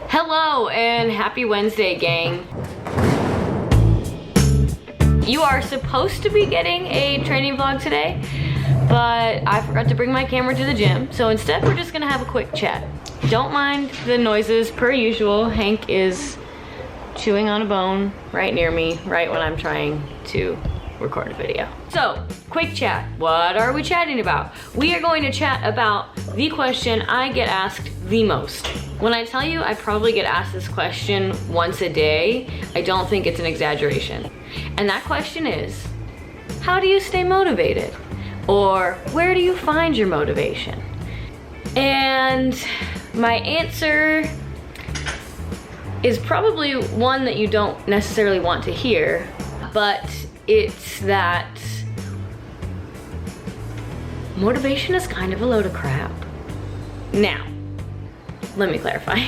Hello and happy Wednesday, gang. You are supposed to be getting a training vlog today, but I forgot to bring my camera to the gym, so instead we're just gonna have a quick chat. Don't mind the noises per usual. Hank is chewing on a bone right near me, right when I'm trying to record a video. So, quick chat. What are we chatting about? We are going to chat about the question I get asked the most. When I tell you I probably get asked this question once a day, I don't think it's an exaggeration. And that question is, how do you stay motivated? Or where do you find your motivation? And my answer is probably one that you don't necessarily want to hear, but it's that motivation is kind of a load of crap. Now, let me clarify.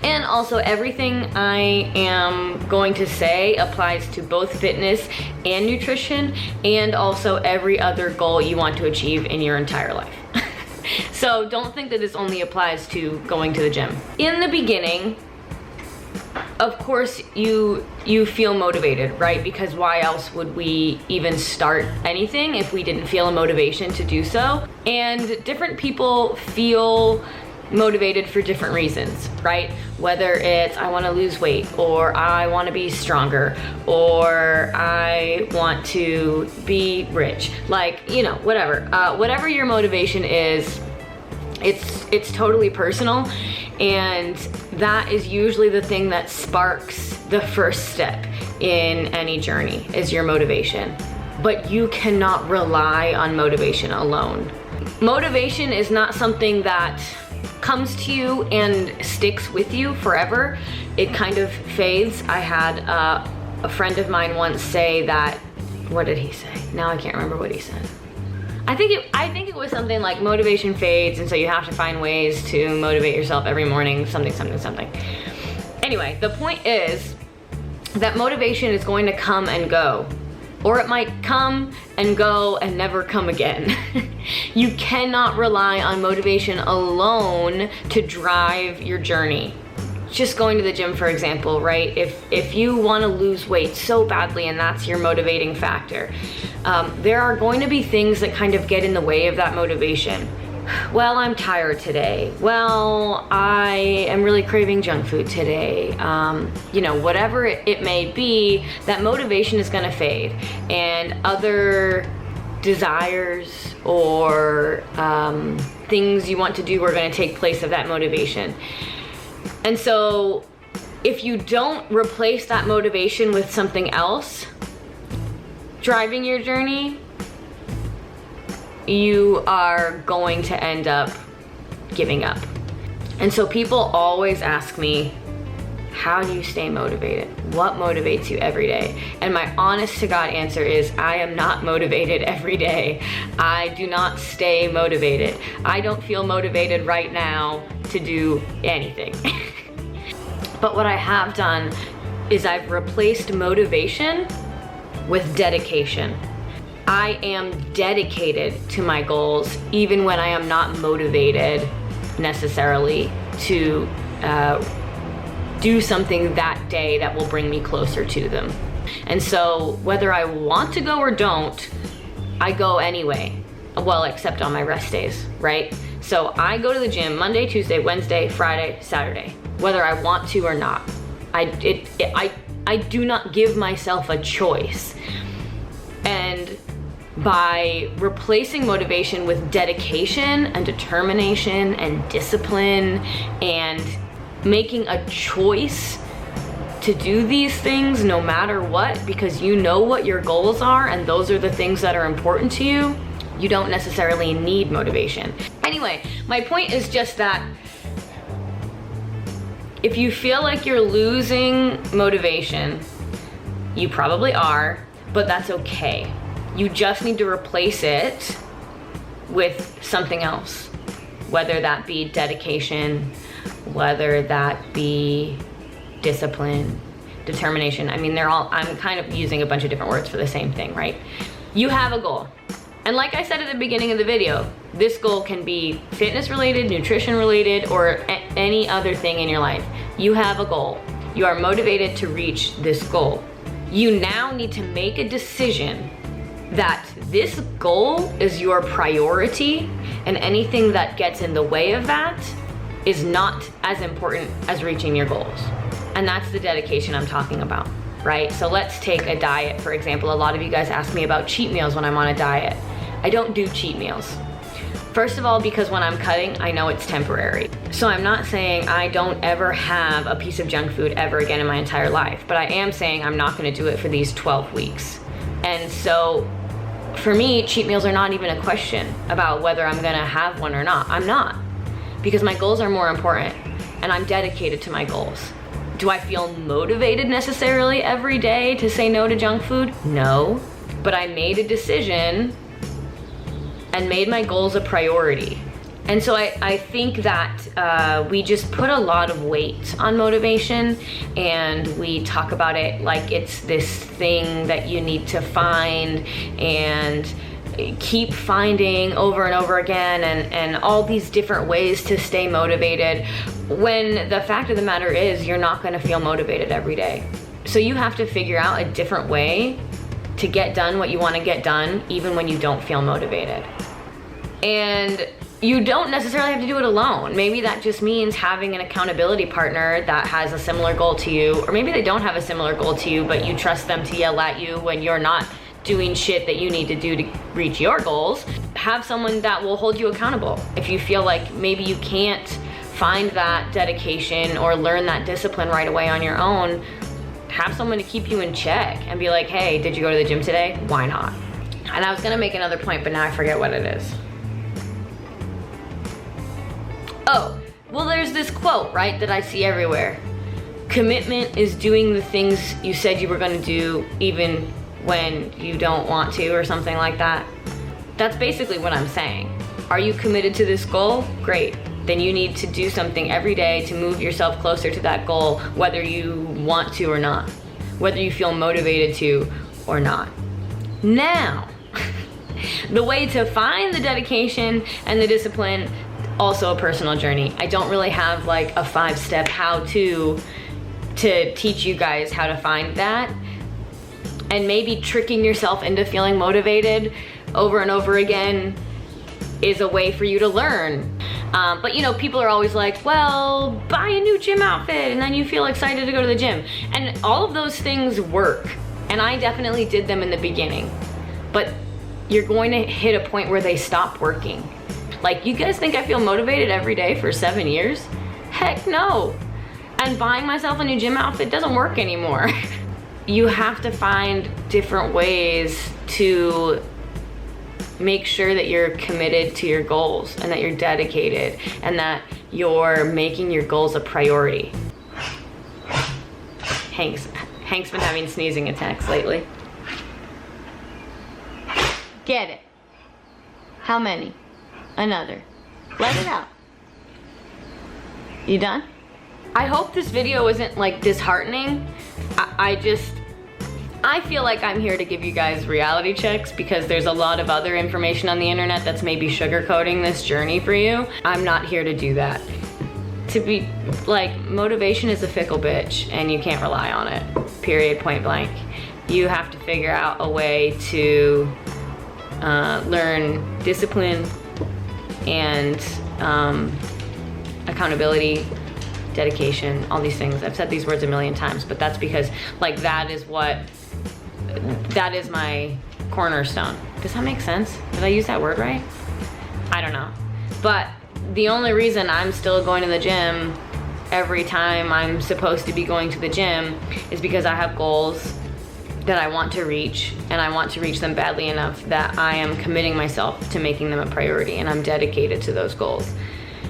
And also, everything I am going to say applies to both fitness and nutrition, and also every other goal you want to achieve in your entire life. So don't think that this only applies to going to the gym. In the beginning, of course, you feel motivated, right? Because why else would we even start anything if we didn't feel a motivation to do so? And different people feel motivated for different reasons, right? Whether it's I want to lose weight, or I want to be stronger, or I want to be rich, like, you know, whatever. Whatever your motivation is, it's totally personal, and that is usually the thing that sparks the first step in any journey, is your motivation. But you cannot rely on motivation alone. Motivation is not something that comes to you and sticks with you forever. It kind of fades. I had a friend of mine once say that, what did he say? Now I can't remember what he said. I think it was something like motivation fades, and so you have to find ways to motivate yourself every morning, something. Anyway, the point is that motivation is going to come and go, or it might come and go and never come again. You cannot rely on motivation alone to drive your journey. Just going to the gym, for example, right? If you want to lose weight so badly and that's your motivating factor, there are going to be things that kind of get in the way of that motivation. Well, I'm tired today. Well, I am really craving junk food today. You know, whatever it may be, that motivation is gonna fade, and other desires or things you want to do are gonna take place of that motivation. And so if you don't replace that motivation with something else driving your journey, you are going to end up giving up. And so people always ask me, how do you stay motivated? What motivates you every day? And my honest to God answer is, I am not motivated every day. I do not stay motivated. I don't feel motivated right now to do anything. But what I have done is I've replaced motivation with dedication. I am dedicated to my goals even when I am not motivated necessarily to do something that day that will bring me closer to them. And so whether I want to go or don't, I go anyway. Well, except on my rest days, right? So I go to the gym Monday, Tuesday, Wednesday, Friday, Saturday, whether I want to or not. I do not give myself a choice. And by replacing motivation with dedication and determination and discipline and making a choice to do these things no matter what, because you know what your goals are and those are the things that are important to you, you don't necessarily need motivation. Anyway, my point is just that if you feel like you're losing motivation, you probably are, but that's okay. You just need to replace it with something else, whether that be dedication, whether that be discipline, determination. I mean, I'm kind of using a bunch of different words for the same thing, right? You have a goal. And like I said at the beginning of the video, This goal can be fitness related, nutrition related, or any other thing in your life. You have a goal. You are motivated to reach this goal. You now need to make a decision that this goal is your priority, and anything that gets in the way of that is not as important as reaching your goals. And that's the dedication I'm talking about, right? So let's take a diet, for example. A lot of you guys ask me about cheat meals when I'm on a diet. I don't do cheat meals. First of all, because when I'm cutting, I know it's temporary. So I'm not saying I don't ever have a piece of junk food ever again in my entire life, but I am saying I'm not gonna do it for these 12 weeks. And so for me, cheat meals are not even a question about whether I'm gonna have one or not. I'm not, because my goals are more important and I'm dedicated to my goals. Do I feel motivated necessarily every day to say no to junk food? No, but I made a decision and made my goals a priority. And so I think that we just put a lot of weight on motivation, and we talk about it like it's this thing that you need to find and keep finding over and over again, and all these different ways to stay motivated, when the fact of the matter is you're not gonna feel motivated every day. So you have to figure out a different way to get done what you wanna get done, even when you don't feel motivated. And you don't necessarily have to do it alone. Maybe that just means having an accountability partner that has a similar goal to you, or maybe they don't have a similar goal to you, but you trust them to yell at you when you're not doing shit that you need to do to reach your goals. Have someone that will hold you accountable. If you feel like maybe you can't find that dedication or learn that discipline right away on your own, have someone to keep you in check and be like, hey, did you go to the gym today? Why not? And I was gonna make another point, but now I forget what it is. Oh, well, there's this quote, right, that I see everywhere. Commitment is doing the things you said you were gonna do even when you don't want to, or something like that. That's basically what I'm saying. Are you committed to this goal? Great. Then you need to do something every day to move yourself closer to that goal, whether you want to or not, whether you feel motivated to or not. Now, the way to find the dedication and the discipline, also a personal journey. I don't really have like a 5-step how-to teach you guys how to find that. And maybe tricking yourself into feeling motivated over and over again is a way for you to learn. But you know, people are always like, well, buy a new gym outfit and then you feel excited to go to the gym. And all of those things work. And I definitely did them in the beginning. But you're going to hit a point where they stop working. Like, you guys think I feel motivated every day for 7 years? Heck no. And buying myself a new gym outfit doesn't work anymore. You have to find different ways to make sure that you're committed to your goals and that you're dedicated and that you're making your goals a priority. Hank's been having sneezing attacks lately. Get it. How many? Another. Let it out. You done? I hope this video isn't like disheartening. I feel like I'm here to give you guys reality checks because there's a lot of other information on the internet that's maybe sugarcoating this journey for you. I'm not here to do that. To be like, motivation is a fickle bitch and you can't rely on it, period, point blank. You have to figure out a way to learn discipline and accountability, dedication, all these things. I've said these words a million times, but that's because like that is my cornerstone. Does that make sense? Did I use that word right? I don't know. But the only reason I'm still going to the gym every time I'm supposed to be going to the gym is because I have goals that I want to reach, and I want to reach them badly enough that I am committing myself to making them a priority, and I'm dedicated to those goals.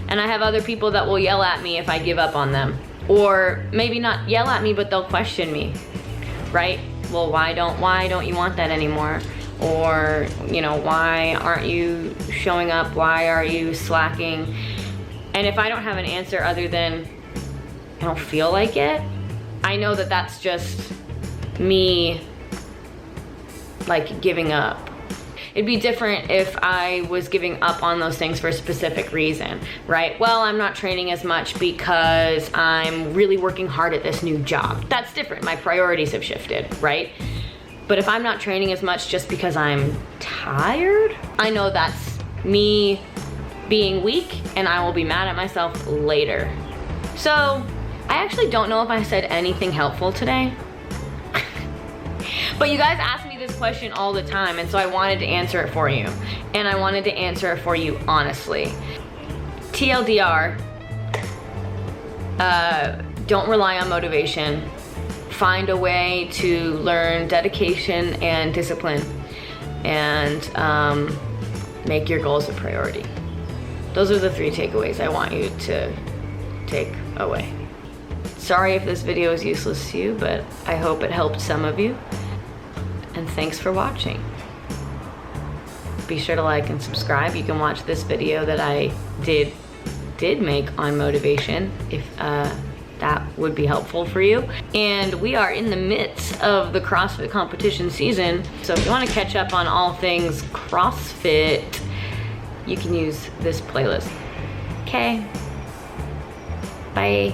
And I have other people that will yell at me if I give up on them. Or maybe not yell at me, but they'll question me, right? Well, why don't you want that anymore? Or, you know, why aren't you showing up? Why are you slacking? And if I don't have an answer other than, I don't feel like it, I know that that's just me like giving up. It'd be different if I was giving up on those things for a specific reason, right? Well, I'm not training as much because I'm really working hard at this new job. That's different. My priorities have shifted, right? But if I'm not training as much just because I'm tired, I know that's me being weak, and I will be mad at myself later. So I actually don't know if I said anything helpful today. But you guys ask me this question all the time, and so I wanted to answer it for you. And I wanted to answer it for you honestly. TLDR, don't rely on motivation. Find a way to learn dedication and discipline, and make your goals a priority. Those are the 3 takeaways I want you to take away. Sorry if this video is useless to you, but I hope it helped some of you. And thanks for watching. Be sure to like and subscribe. You can watch this video that I did make on motivation if that would be helpful for you. And we are in the midst of the CrossFit competition season. So if you want to catch up on all things CrossFit, you can use this playlist. Okay, bye.